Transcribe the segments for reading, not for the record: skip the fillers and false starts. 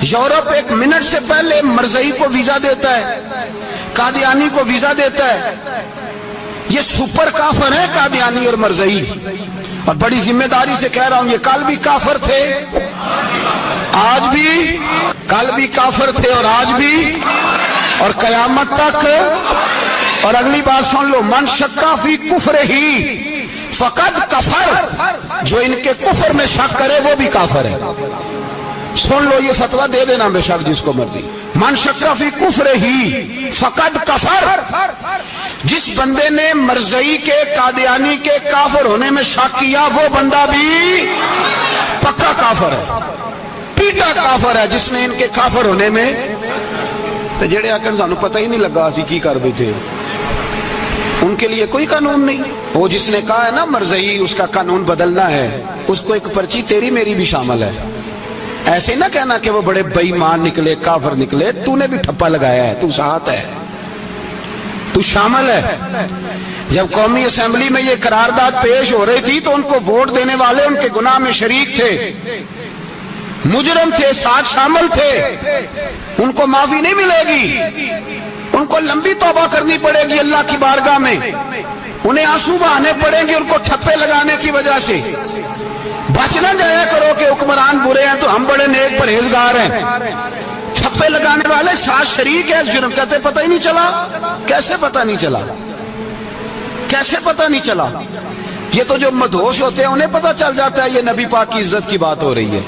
Europe 1 minute से पहले मरज़ई को वीजा देता है, कादियानी को वीजा देता है। ये सुपर काफर है कादियानी और मरज़ई, और बड़ी जिम्मेदारी से कह रहा हूं, ये कल भी काफर थे, आज भी, कल भी काफर थे और आज भी, और कयामत तक। और अगली बात सुन लो, मन शक्का फी कुफ्र ही फकद कफर, जो इनके कुफर में शक करे वो भी काफर है। सुन लो, ये फतवा दे देना बेशक जिसको मर्जी। मन शक्का फी कुफ्र ही फकद कफर, जिस बंदे ने मरज़ई के कादियानी के काफर होने में शक किया वो बंदा भी पक्का काफर है, पीटा काफर है जिसने इनके काफर होने में। तो जेड़े आकर सानू पता ही नहीं लगा असी की कर बैठे, उनके लिए कोई कानून नहीं। वो जिसने कहा है ना मरज़ई उसका कानून बदलना है, उसको एक पर्ची तेरी मेरी भी शामिल है। ऐसे ना कहना कि वो बड़े बेईमान निकले, काफर निकले, तूने भी ठप्पा लगाया है, तू साथ है, तू शामिल है। जब कौमी असेंबली में ये करारदाद पेश हो रही थी तो उनको वोट देने वाले उनके गुनाह में शरीक थे, मुजरम थे, साथ शामिल थे, उनको माफी नहीं मिलेगी, उनको लंबी तौबा करनी पड़ेगी अल्लाह की बारगाह में, उन्हें आंसू बहाने पड़ेंगे उनको ठप्पे लगाने की वजह से। बच ना जाया करो कि हुक्मरान बुरे हैं तो हम बड़े नेक परहेजगार हैं। ठप्पे लगाने वाले साथ शरीक है जुर्म, कहते पता ही नहीं चला। कैसे पता नहीं चला, कैसे पता नहीं चला? ये तो जो मदहोश होते हैं उन्हें पता चल जाता है ये नबी पाक की इज्जत की बात हो रही है।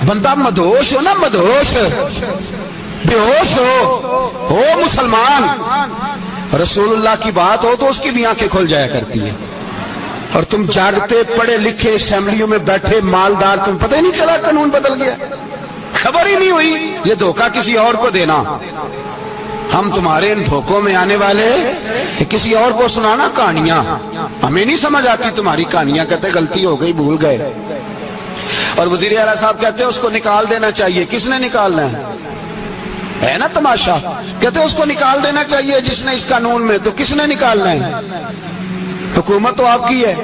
बंदा मदहोश हो ना, मदहोश, बेहोश हो मुसलमान, रसूलुल्लाह की बात हो तो उसकी भी आंखें खुल जाया करती है। और तुम जागते पढ़े लिखे असेंबलियों में बैठे मालदार, तुम पता ही नहीं चला कानून बदल गया, खबर ही नहीं हुई। ये धोखा किसी और को देना, हम तुम्हारे इन धोखों में आने वाले कि किसी और को सुनाना कहानियां, हमें नहीं समझ आती तुम्हारी कहानियां। कहते गलती हो गई, भूल गए। और वजीर आला साहब कहते हैं उसको निकाल देना चाहिए। किसने निकालना है ना तमाशा? कहते उसको निकाल देना चाहिए जिसने इस कानून में, तो किसने निकालना है? हुकूमत तो आपकी है,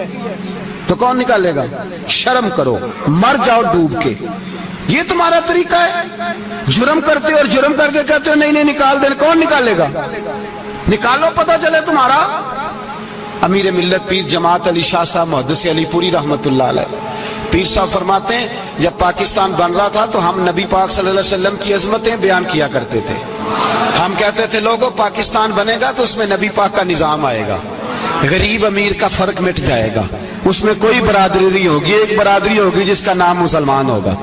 तो कौन निकालेगा? शर्म करो, मर जाओ डूब के। ये तुम्हारा तरीका है? जुर्म करते हो और जुर्म करके कहते हो नहीं नहीं निकाल देना, कौन निकालेगा? निकालो, पता चले तुम्हारा। अमीर मिल्लत पीर जमात अली शाह साहब मुहद्दिस अलीपुरी रहमतुल्लाह अलैह, पीर साहब फरमाते हैं जब पाकिस्तान बन रहा था तो हम नबी पाक सल्लल्लाहु अलैहि वसल्लम की अजमतें बयान किया करते थे। हम कहते थे लोगों पाकिस्तान बनेगा तो उसमें नबी पाक का निजाम आएगा, गरीब अमीर का फर्क मिट जाएगा, उसमें कोई बरादरी नहीं होगी, एक बरादरी होगी जिसका नाम मुसलमान होगा।